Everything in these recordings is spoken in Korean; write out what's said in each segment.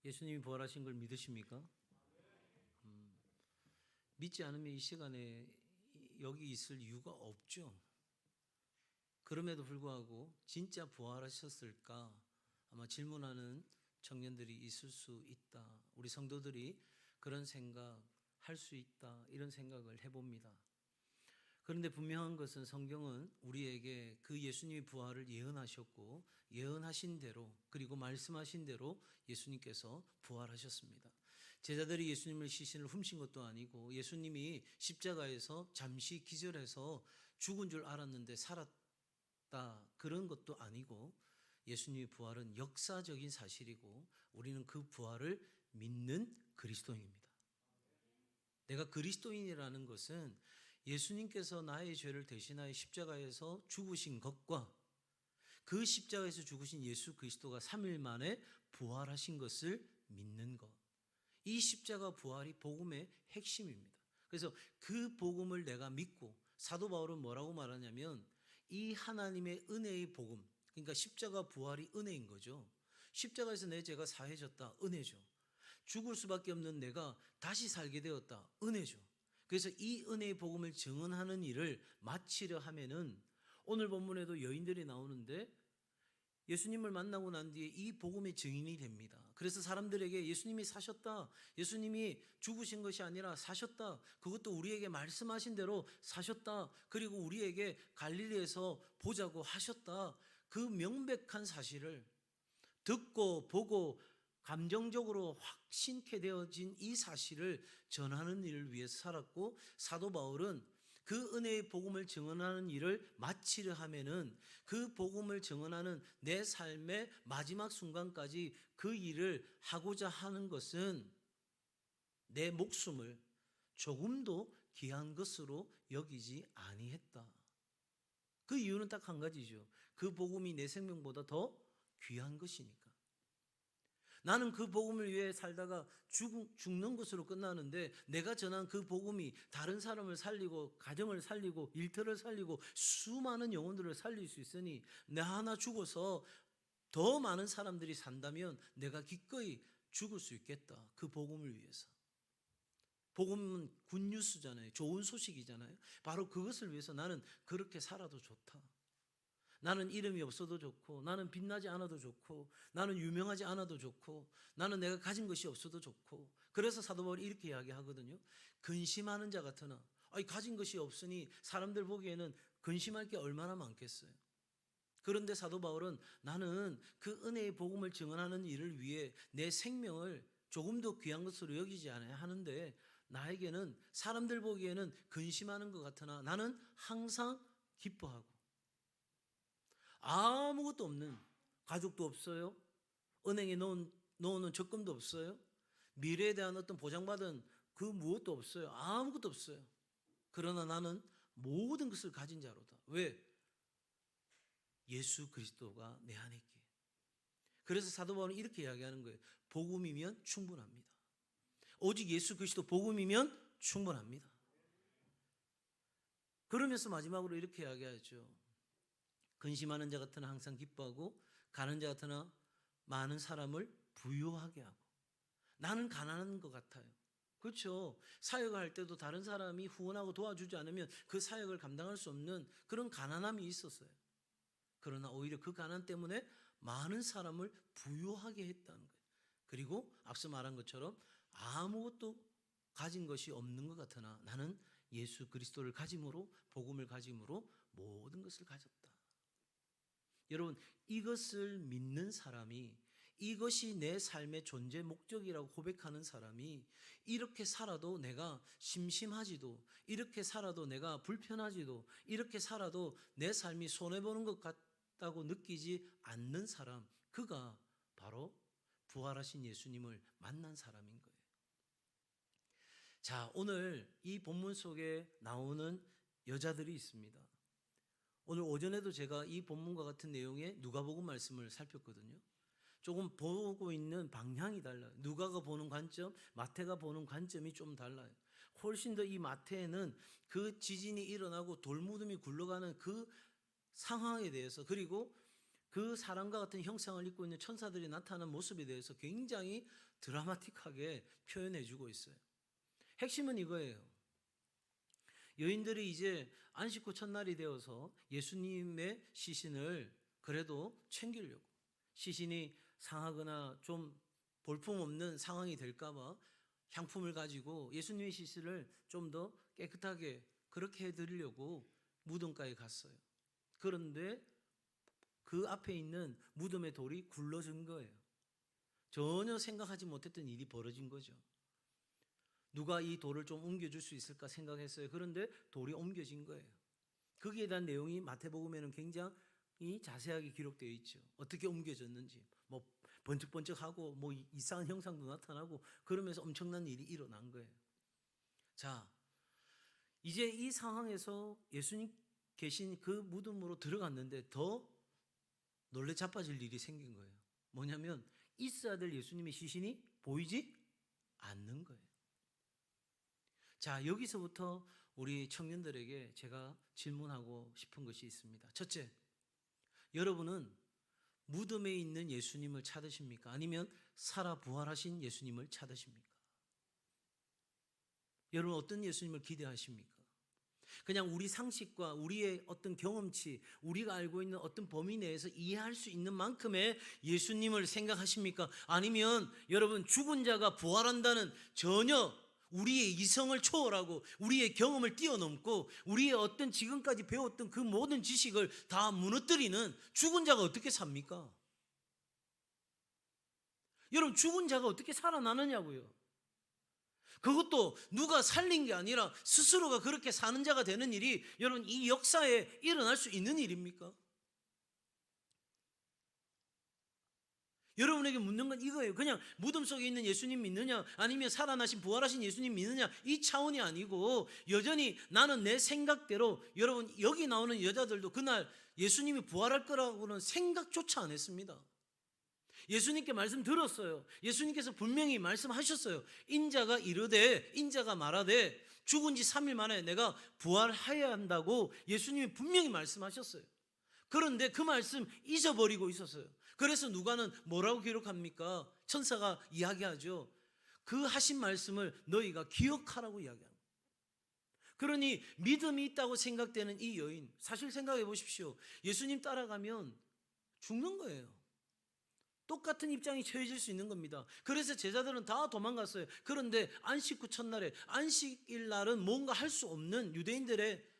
예수님이 부활하신 걸 믿으십니까? 믿지 않으면 이 시간에 여기 있을 이유가 없죠. 그럼에도 불구하고 진짜 부활하셨을까? 아마 질문하는 청년들이 있을 수 있다. 우리 성도들이 그런 생각 할 수 있다. 이런 생각을 해봅니다. 그런데 분명한 것은 성경은 우리에게 그 예수님의 부활을 예언하셨고 예언하신 대로 그리고 말씀하신 대로 예수님께서 부활하셨습니다. 제자들이 예수님의 시신을 훔친 것도 아니고 예수님이 십자가에서 잠시 기절해서 죽은 줄 알았는데 살았다 그런 것도 아니고 예수님의 부활은 역사적인 사실이고 우리는 그 부활을 믿는 그리스도인입니다. 내가 그리스도인이라는 것은 예수님께서 나의 죄를 대신하여 십자가에서 죽으신 것과 그 십자가에서 죽으신 예수 그리스도가 3일 만에 부활하신 것을 믿는 것. 이 십자가 부활이 복음의 핵심입니다. 그래서 그 복음을 내가 믿고 사도 바울은 뭐라고 말하냐면 이 하나님의 은혜의 복음, 그러니까 십자가 부활이 은혜인 거죠. 십자가에서 내 죄가 사해졌다, 은혜죠. 죽을 수밖에 없는 내가 다시 살게 되었다, 은혜죠. 그래서 이 은혜의 복음을 증언하는 일을 마치려 하면은 오늘 본문에도 여인들이 나오는데 예수님을 만나고 난 뒤에 이 복음의 증인이 됩니다. 그래서 사람들에게 예수님이 사셨다, 예수님이 죽으신 것이 아니라 사셨다, 그것도 우리에게 말씀하신 대로 사셨다, 그리고 우리에게 갈릴리에서 보자고 하셨다, 그 명백한 사실을 듣고 보고 감정적으로 확신케 되어진 이 사실을 전하는 일을 위해서 살았고, 사도 바울은 그 은혜의 복음을 증언하는 일을 마치려 하면은 그 복음을 증언하는 내 삶의 마지막 순간까지 그 일을 하고자 하는 것은 내 목숨을 조금도 귀한 것으로 여기지 아니했다. 그 이유는 딱 한 가지죠. 그 복음이 내 생명보다 더 귀한 것이니까. 나는 그 복음을 위해 살다가 죽는 것으로 끝나는데 내가 전한 그 복음이 다른 사람을 살리고 가정을 살리고 일터를 살리고 수많은 영혼들을 살릴 수 있으니 내 하나 죽어서 더 많은 사람들이 산다면 내가 기꺼이 죽을 수 있겠다. 그 복음을 위해서. 복음은 굿뉴스잖아요. 좋은 소식이잖아요. 바로 그것을 위해서 나는 그렇게 살아도 좋다. 나는 이름이 없어도 좋고, 나는 빛나지 않아도 좋고, 나는 유명하지 않아도 좋고, 나는 내가 가진 것이 없어도 좋고. 그래서 사도 바울이 이렇게 이야기하거든요. 근심하는 자 같으나, 가진 것이 없으니 사람들 보기에는 근심할 게 얼마나 많겠어요. 그런데 사도 바울은 나는 그 은혜의 복음을 증언하는 일을 위해 내 생명을 조금도 귀한 것으로 여기지 않아야 하는데, 나에게는 사람들 보기에는 근심하는 것 같으나 나는 항상 기뻐하고, 아무것도 없는, 가족도 없어요, 은행에 넣어놓은 적금도 없어요, 미래에 대한 어떤 보장받은 그 무엇도 없어요. 아무것도 없어요. 그러나 나는 모든 것을 가진 자로다. 왜? 예수 그리스도가 내 안에 있기에. 그래서 사도 바울은 이렇게 이야기하는 거예요. 복음이면 충분합니다. 오직 예수 그리스도 복음이면 충분합니다. 그러면서 마지막으로 이렇게 이야기하죠. 근심하는 자 같으나 항상 기뻐하고 가는 자 같으나 많은 사람을 부유하게 하고. 나는 가난한 것 같아요. 그렇죠. 사역을 할 때도 다른 사람이 후원하고 도와주지 않으면 그 사역을 감당할 수 없는 그런 가난함이 있었어요. 그러나 오히려 그 가난 때문에 많은 사람을 부유하게 했다는 거예요. 그리고 앞서 말한 것처럼 아무것도 가진 것이 없는 것 같으나 나는 예수 그리스도를 가짐으로, 복음을 가짐으로 모든 것을 가졌다. 여러분, 이것을 믿는 사람이, 이것이 내 삶의 존재 목적이라고 고백하는 사람이 이렇게 살아도 내가 심심하지도, 이렇게 살아도 내가 불편하지도, 이렇게 살아도 내 삶이 손해보는 것 같다고 느끼지 않는 사람, 그가 바로 부활하신 예수님을 만난 사람인 거예요. 자, 오늘 이 본문 속에 나오는 여자들이 있습니다. 오늘 오전에도 제가 이 본문과 같은 내용의 누가복음 말씀을 살폈거든요. 조금 보고 있는 방향이 달라요. 누가가 보는 관점, 마태가 보는 관점이 좀 달라요. 훨씬 더 이 마태는 그 지진이 일어나고 돌무덤이 굴러가는 그 상황에 대해서, 그리고 그 사람과 같은 형상을 입고 있는 천사들이 나타나는 모습에 대해서 굉장히 드라마틱하게 표현해주고 있어요. 핵심은 이거예요. 여인들이 이제 안식 후 첫날이 되어서 예수님의 시신을 그래도 챙기려고, 시신이 상하거나 좀 볼품없는 상황이 될까봐 향품을 가지고 예수님의 시신을 좀 더 깨끗하게 그렇게 해드리려고 무덤가에 갔어요. 그런데 그 앞에 있는 무덤의 돌이 굴러진 거예요. 전혀 생각하지 못했던 일이 벌어진 거죠. 누가 이 돌을 좀 옮겨줄 수 있을까 생각했어요. 그런데 돌이 옮겨진 거예요. 거기에 대한 내용이 마태복음에는 굉장히 자세하게 기록되어 있죠. 어떻게 옮겨졌는지, 뭐 번쩍번쩍하고 뭐 이상한 형상도 나타나고 그러면서 엄청난 일이 일어난 거예요. 자, 이제 이 상황에서 예수님 계신 그 무덤으로 들어갔는데 더 놀래 자빠질 일이 생긴 거예요. 뭐냐면 있어야 될 예수님의 시신이 보이지 않는 거예요. 자, 여기서부터 우리 청년들에게 제가 질문하고 싶은 것이 있습니다. 첫째, 여러분은 무덤에 있는 예수님을 찾으십니까? 아니면 살아 부활하신 예수님을 찾으십니까? 여러분 어떤 예수님을 기대하십니까? 그냥 우리 상식과 우리의 어떤 경험치, 우리가 알고 있는 어떤 범위 내에서 이해할 수 있는 만큼의 예수님을 생각하십니까? 아니면 여러분 죽은 자가 부활한다는 전혀 우리의 이성을 초월하고 우리의 경험을 뛰어넘고 우리의 어떤 지금까지 배웠던 그 모든 지식을 다 무너뜨리는 죽은 자가 어떻게 삽니까? 여러분 죽은 자가 어떻게 살아나느냐고요. 그것도 누가 살린 게 아니라 스스로가 그렇게 사는 자가 되는 일이 여러분 이 역사에 일어날 수 있는 일입니까? 여러분에게 묻는 건 이거예요. 그냥 무덤 속에 있는 예수님 믿느냐 아니면 살아나신 부활하신 예수님 믿느냐 이 차원이 아니고 여전히 나는 내 생각대로 여러분 여기 나오는 여자들도 그날 예수님이 부활할 거라고는 생각조차 안 했습니다. 예수님께 말씀 들었어요. 예수님께서 분명히 말씀하셨어요. 인자가 이르되 인자가 말하되 죽은 지 3일 만에 내가 부활해야 한다고 예수님이 분명히 말씀하셨어요. 그런데 그 말씀 잊어버리고 있었어요. 그래서 누가는 뭐라고 기록합니까? 천사가 이야기하죠. 그 하신 말씀을 너희가 기억하라고 이야기합니다. 그러니 믿음이 있다고 생각되는 이 여인, 사실 생각해 보십시오. 예수님 따라가면 죽는 거예요. 똑같은 입장이 처해질 수 있는 겁니다. 그래서 제자들은 다 도망갔어요. 그런데 안식 후 첫날에, 안식일 날은 뭔가 할 수 없는 유대인들의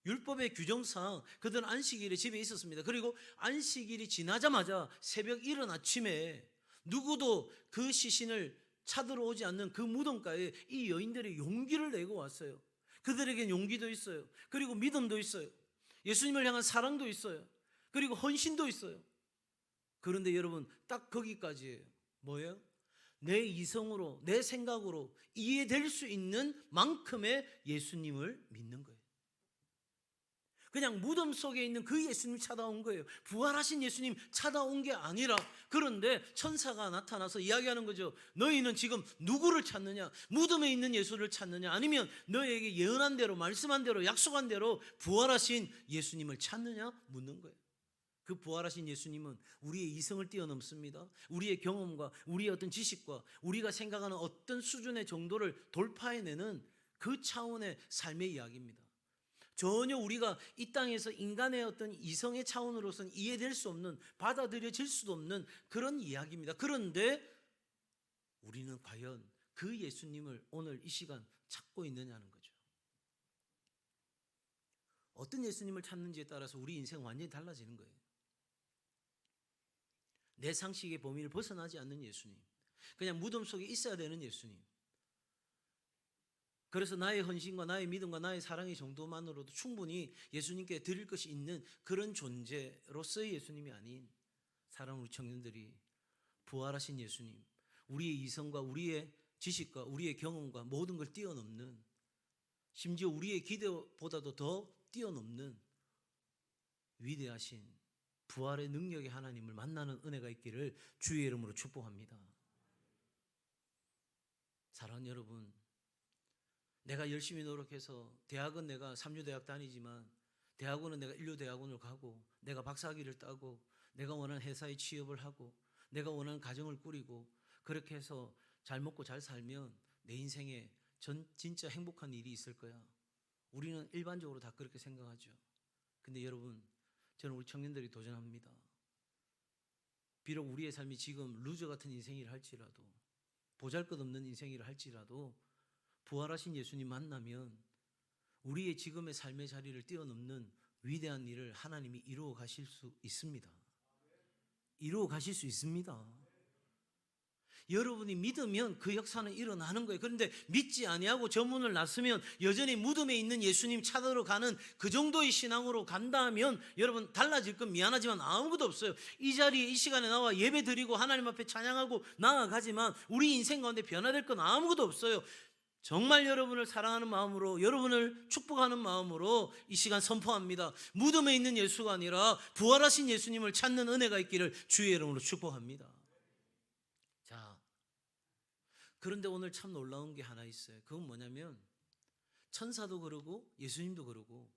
율법의 규정상 그들은 안식일에 집에 있었습니다. 그리고 안식일이 지나자마자 새벽 이른 아침에 누구도 그 시신을 찾으러 오지 않는 그 무덤가에 이 여인들이 용기를 내고 왔어요. 그들에겐 용기도 있어요. 그리고 믿음도 있어요. 예수님을 향한 사랑도 있어요. 그리고 헌신도 있어요. 그런데 여러분 딱 거기까지예요. 뭐예요? 내 이성으로 내 생각으로 이해될 수 있는 만큼의 예수님을 믿는 거예요. 그냥 무덤 속에 있는 그 예수님 찾아온 거예요. 부활하신 예수님 찾아온 게 아니라 그런데 천사가 나타나서 이야기하는 거죠. 너희는 지금 누구를 찾느냐? 무덤에 있는 예수를 찾느냐? 아니면 너희에게 예언한 대로 말씀한 대로 약속한 대로 부활하신 예수님을 찾느냐? 묻는 거예요. 그 부활하신 예수님은 우리의 이성을 뛰어넘습니다. 우리의 경험과 우리의 어떤 지식과 우리가 생각하는 어떤 수준의 정도를 돌파해내는 그 차원의 삶의 이야기입니다. 전혀 우리가 이 땅에서 인간의 어떤 이성의 차원으로서는 이해될 수 없는, 받아들여질 수도 없는 그런 이야기입니다. 그런데 우리는 과연 그 예수님을 오늘 이 시간 찾고 있느냐는 거죠. 어떤 예수님을 찾는지에 따라서 우리 인생은 완전히 달라지는 거예요. 내 상식의 범위를 벗어나지 않는 예수님, 그냥 무덤 속에 있어야 되는 예수님. 그래서 나의 헌신과 나의 믿음과 나의 사랑의 정도만으로도 충분히 예수님께 드릴 것이 있는 그런 존재로서의 예수님이 아닌 사랑하는 우리 청년들이 부활하신 예수님, 우리의 이성과 우리의 지식과 우리의 경험과 모든 걸 뛰어넘는, 심지어 우리의 기대보다도 더 뛰어넘는 위대하신 부활의 능력의 하나님을 만나는 은혜가 있기를 주의 이름으로 축복합니다. 사랑하는 여러분, 내가 열심히 노력해서 대학은 내가 삼류대학 다니지만 대학원은 내가 인류대학원을 가고 내가 박사학위를 따고 내가 원하는 회사에 취업을 하고 내가 원하는 가정을 꾸리고 그렇게 해서 잘 먹고 잘 살면 내 인생에 진짜 행복한 일이 있을 거야. 우리는 일반적으로 다 그렇게 생각하죠. 근데 여러분, 저는 우리 청년들이 도전합니다. 비록 우리의 삶이 지금 루저 같은 인생이라 할지라도, 보잘것없는 인생이라 할지라도 부활하신 예수님 만나면 우리의 지금의 삶의 자리를 뛰어넘는 위대한 일을 하나님이 이루어 가실 수 있습니다. 이루어 가실 수 있습니다. 여러분이 믿으면 그 역사는 일어나는 거예요. 그런데 믿지 아니하고 저 문을 놨으면 여전히 무덤에 있는 예수님 찾으러 가는 그 정도의 신앙으로 간다 하면 여러분 달라질 건 미안하지만 아무것도 없어요. 이 자리에 이 시간에 나와 예배 드리고 하나님 앞에 찬양하고 나아가지만 우리 인생 가운데 변화될 건 아무것도 없어요. 정말 여러분을 사랑하는 마음으로, 여러분을 축복하는 마음으로 이 시간 선포합니다. 무덤에 있는 예수가 아니라 부활하신 예수님을 찾는 은혜가 있기를 주의 이름으로 축복합니다. 자, 그런데 오늘 참 놀라운 게 하나 있어요. 그건 뭐냐면 천사도 그러고 예수님도 그러고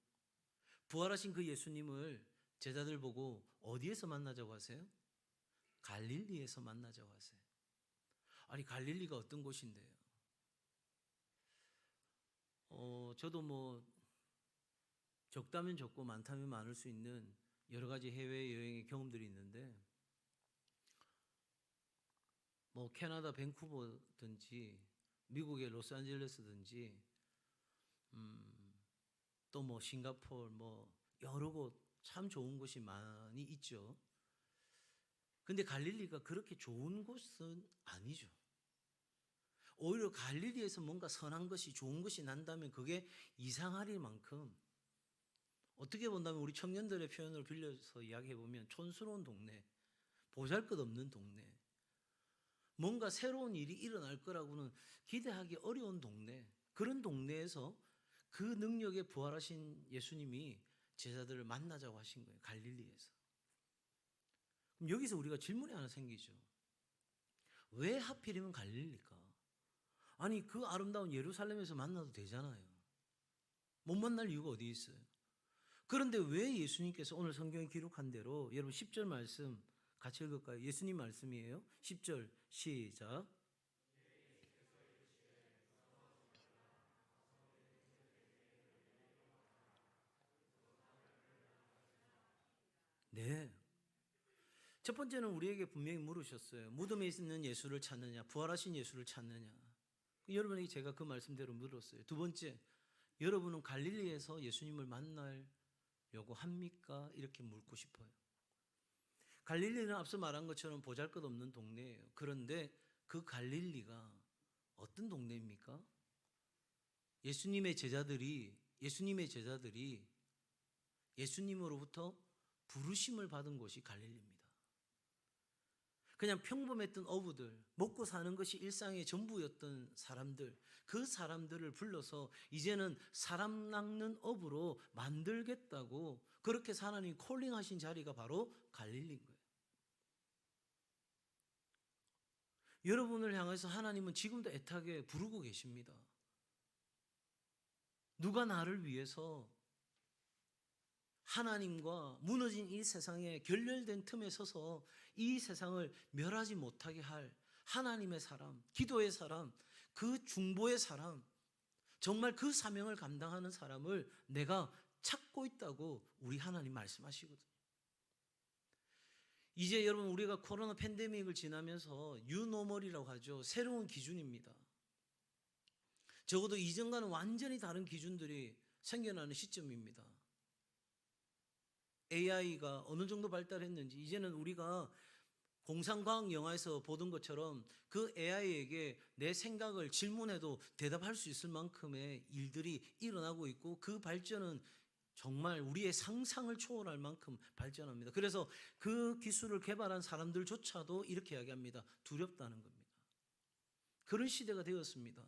부활하신 그 예수님을 제자들 보고 어디에서 만나자고 하세요? 갈릴리에서 만나자고 하세요. 아니, 갈릴리가 어떤 곳인데요? 저도 뭐 적다면 적고 많다면 많을 수 있는 여러 가지 해외여행의 경험들이 있는데 뭐 캐나다 밴쿠버든지 미국의 로스앤젤레스든지 또 뭐 싱가포르 뭐 여러 곳 참 좋은 곳이 많이 있죠. 근데 갈릴리가 그렇게 좋은 곳은 아니죠. 오히려 갈릴리에서 뭔가 선한 것이 좋은 것이 난다면 그게 이상할 만큼 어떻게 본다면 우리 청년들의 표현을 빌려서 이야기해 보면 촌스러운 동네, 보잘것없는 동네, 뭔가 새로운 일이 일어날 거라고는 기대하기 어려운 동네, 그런 동네에서 그 능력에 부활하신 예수님이 제자들을 만나자고 하신 거예요. 갈릴리에서. 그럼 여기서 우리가 질문이 하나 생기죠. 왜 하필이면 갈릴리일까? 아니, 그 아름다운 예루살렘에서 만나도 되잖아요. 못 만날 이유가 어디 있어요? 그런데 왜 예수님께서 오늘 성경에 기록한 대로, 여러분 10절 말씀 같이 읽을까요? 예수님 말씀이에요. 10절 시작. 네. 첫 번째는 우리에게 분명히 물으셨어요. 무덤에 있는 예수를 찾느냐, 부활하신 예수를 찾느냐. 여러분에게 제가 그 말씀대로 물었어요. 두 번째, 여러분은 갈릴리에서 예수님을 만나려고 합니까? 이렇게 묻고 싶어요. 갈릴리는 앞서 말한 것처럼 보잘것없는 동네예요. 그런데 그 갈릴리가 어떤 동네입니까? 예수님의 제자들이 예수님으로부터 부르심을 받은 곳이 갈릴리입니다. 그냥 평범했던 어부들, 먹고 사는 것이 일상의 전부였던 사람들, 그 사람들을 불러서 이제는 사람 낚는 어부로 만들겠다고 그렇게 하나님이 콜링하신 자리가 바로 갈릴리인 거예요. 여러분을 향해서 하나님은 지금도 애타게 부르고 계십니다. 누가 나를 위해서 하나님과 무너진 이 세상에 결렬된 틈에 서서 이 세상을 멸하지 못하게 할 하나님의 사람, 기도의 사람, 그 중보의 사람, 정말 그 사명을 감당하는 사람을 내가 찾고 있다고 우리 하나님 말씀하시거든요. 이제 여러분 우리가 코로나 팬데믹을 지나면서 뉴노멀이라고 하죠. 새로운 기준입니다. 적어도 이전과는 완전히 다른 기준들이 생겨나는 시점입니다. AI가 어느 정도 발달했는지 이제는 우리가 공상과학 영화에서 보던 것처럼 그 AI에게 내 생각을 질문해도 대답할 수 있을 만큼의 일들이 일어나고 있고 그 발전은 정말 우리의 상상을 초월할 만큼 발전합니다. 그래서 그 기술을 개발한 사람들조차도 이렇게 이야기합니다. 두렵다는 겁니다. 그런 시대가 되었습니다.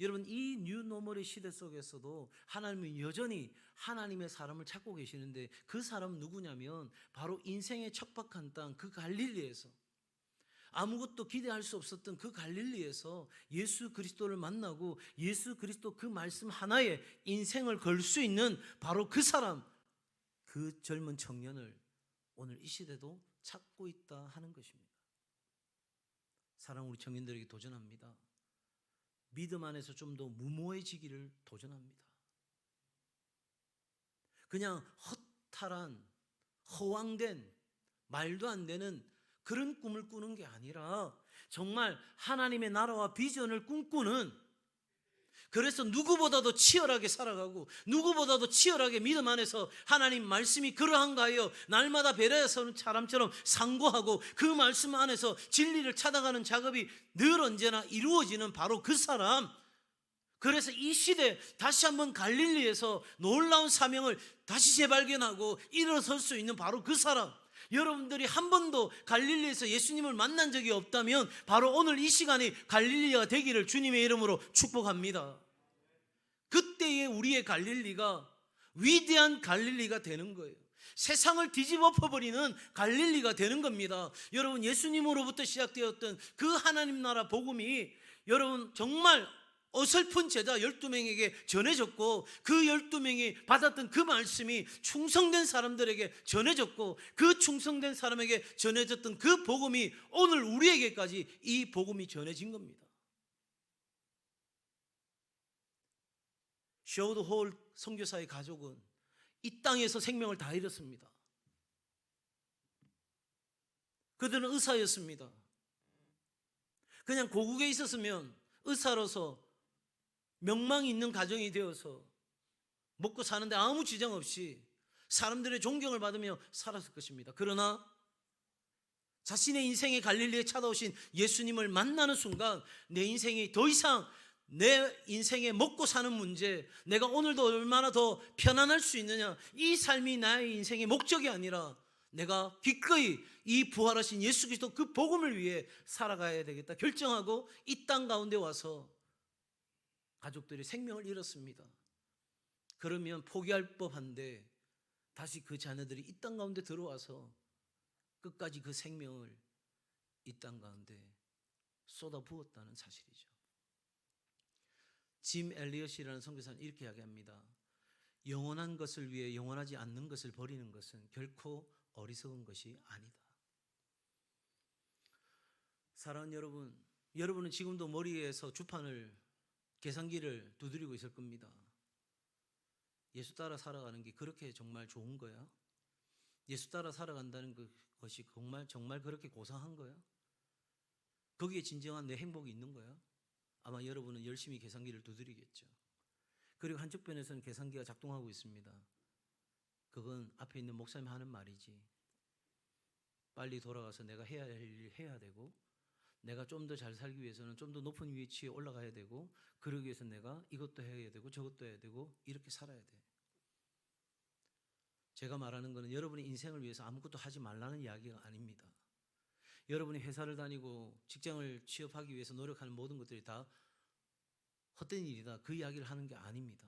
여러분 이 뉴노멀의 시대 속에서도 하나님은 여전히 하나님의 사람을 찾고 계시는데 그 사람은 누구냐면 바로 인생의 척박한 땅 그 갈릴리에서 아무것도 기대할 수 없었던 그 갈릴리에서 예수 그리스도를 만나고 예수 그리스도 그 말씀 하나에 인생을 걸 수 있는 바로 그 사람, 그 젊은 청년을 오늘 이 시대도 찾고 있다 하는 것입니다. 사랑하는 우리 청년들에게 도전합니다. 믿음 안에서 좀 더 무모해지기를 도전합니다. 그냥 허탈한, 허황된, 말도 안 되는 그런 꿈을 꾸는 게 아니라 정말 하나님의 나라와 비전을 꿈꾸는, 그래서 누구보다도 치열하게 살아가고 누구보다도 치열하게 믿음 안에서 하나님 말씀이 그러한가 하여 날마다 베레아에 서는 사람처럼 상고하고 그 말씀 안에서 진리를 찾아가는 작업이 늘 언제나 이루어지는 바로 그 사람. 그래서 이 시대 다시 한번 갈릴리에서 놀라운 사명을 다시 재발견하고 일어설 수 있는 바로 그 사람. 여러분들이 한 번도 갈릴리에서 예수님을 만난 적이 없다면 바로 오늘 이 시간이 갈릴리가 되기를 주님의 이름으로 축복합니다. 그때의 우리의 갈릴리가 위대한 갈릴리가 되는 거예요. 세상을 뒤집어 엎어버리는 갈릴리가 되는 겁니다. 여러분, 예수님으로부터 시작되었던 그 하나님 나라 복음이 여러분 정말 어설픈 제자 12명에게 전해졌고 그 12명이 받았던 그 말씀이 충성된 사람들에게 전해졌고 그 충성된 사람에게 전해졌던 그 복음이 오늘 우리에게까지 이 복음이 전해진 겁니다. 셔우드 홀 선교사의 가족은 이 땅에서 생명을 다 잃었습니다. 그들은 의사였습니다. 그냥 고국에 있었으면 의사로서 명망이 있는 가정이 되어서 먹고 사는데 아무 지장 없이 사람들의 존경을 받으며 살았을 것입니다. 그러나 자신의 인생의 갈릴리에 찾아오신 예수님을 만나는 순간 내 인생이 더 이상 내 인생에 먹고 사는 문제, 내가 오늘도 얼마나 더 편안할 수 있느냐, 이 삶이 나의 인생의 목적이 아니라 내가 기꺼이 이 부활하신 예수 그리스도 그 복음을 위해 살아가야 되겠다 결정하고 이 땅 가운데 와서 가족들이 생명을 잃었습니다. 그러면 포기할 법한데 다시 그 자녀들이 이 땅 가운데 들어와서 끝까지 그 생명을 이 땅 가운데 쏟아부었다는 사실이죠. 짐 엘리엇이라는 선교사는 이렇게 이야기합니다. 영원한 것을 위해 영원하지 않는 것을 버리는 것은 결코 어리석은 것이 아니다. 사랑하는 여러분, 여러분은 지금도 머리에서 주판을 계산기를 두드리고 있을 겁니다. 예수 따라 살아가는 게 그렇게 정말 좋은 거야? 예수 따라 살아간다는 것이 정말 그렇게 고상한 거야? 거기에 진정한 내 행복이 있는 거야? 아마 여러분은 열심히 계산기를 두드리겠죠. 그리고 한쪽편에서는 계산기가 작동하고 있습니다. 그건 앞에 있는 목사님이 하는 말이지. 빨리 돌아가서 내가 해야 할 일을 해야 되고, 내가 좀 더 잘 살기 위해서는 좀 더 높은 위치에 올라가야 되고, 그러기 위해서 내가 이것도 해야 되고 저것도 해야 되고 이렇게 살아야 돼. 제가 말하는 거는 여러분의 인생을 위해서 아무것도 하지 말라는 이야기가 아닙니다. 여러분이 회사를 다니고 직장을 취업하기 위해서 노력하는 모든 것들이 다 헛된 일이다, 그 이야기를 하는 게 아닙니다.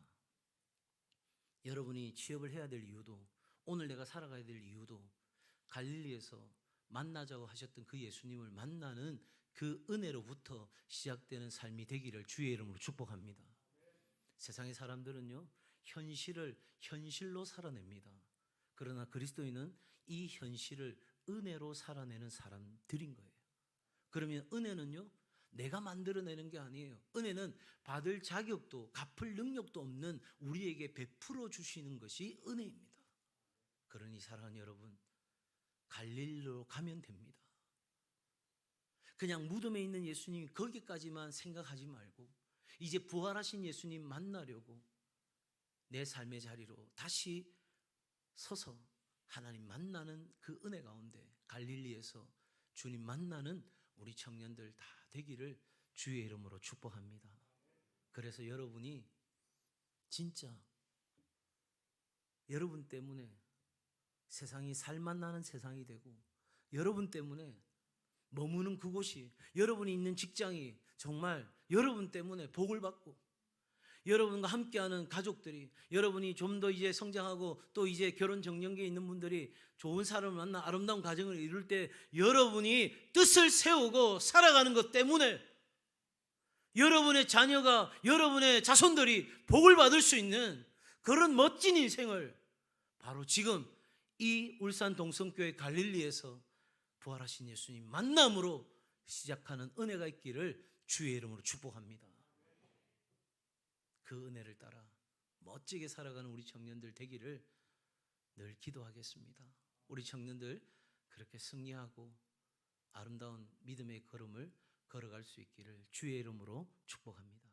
여러분이 취업을 해야 될 이유도, 오늘 내가 살아가야 될 이유도 갈릴리에서 만나자고 하셨던 그 예수님을 만나는 그 은혜로부터 시작되는 삶이 되기를 주의 이름으로 축복합니다. 세상의 사람들은요, 현실을 현실로 살아냅니다. 그러나 그리스도인은 이 현실을 은혜로 살아내는 사람들인 거예요. 그러면 은혜는요, 내가 만들어내는 게 아니에요. 은혜는 받을 자격도 갚을 능력도 없는 우리에게 베풀어 주시는 것이 은혜입니다. 그러니 사랑하는 여러분, 갈릴리로 가면 됩니다. 그냥 무덤에 있는 예수님 거기까지만 생각하지 말고 이제 부활하신 예수님 만나려고 내 삶의 자리로 다시 서서 하나님 만나는 그 은혜 가운데 갈릴리에서 주님 만나는 우리 청년들 다 되기를 주의 이름으로 축복합니다. 그래서 여러분이 진짜 여러분 때문에 세상이 살만 나는 세상이 되고, 여러분 때문에 머무는 그곳이, 여러분이 있는 직장이 정말 여러분 때문에 복을 받고, 여러분과 함께하는 가족들이, 여러분이 좀 더 이제 성장하고 또 이제 결혼 정년기에 있는 분들이 좋은 사람을 만나 아름다운 가정을 이룰 때 여러분이 뜻을 세우고 살아가는 것 때문에 여러분의 자녀가, 여러분의 자손들이 복을 받을 수 있는 그런 멋진 인생을 바로 지금 이 울산 동성교회 갈릴리에서 부활하신 예수님 만남으로 시작하는 은혜가 있기를 주의 이름으로 축복합니다. 그 은혜를 따라 멋지게 살아가는 우리 청년들 되기를 늘 기도하겠습니다. 우리 청년들 그렇게 승리하고 아름다운 믿음의 걸음을 걸어갈 수 있기를 주의 이름으로 축복합니다.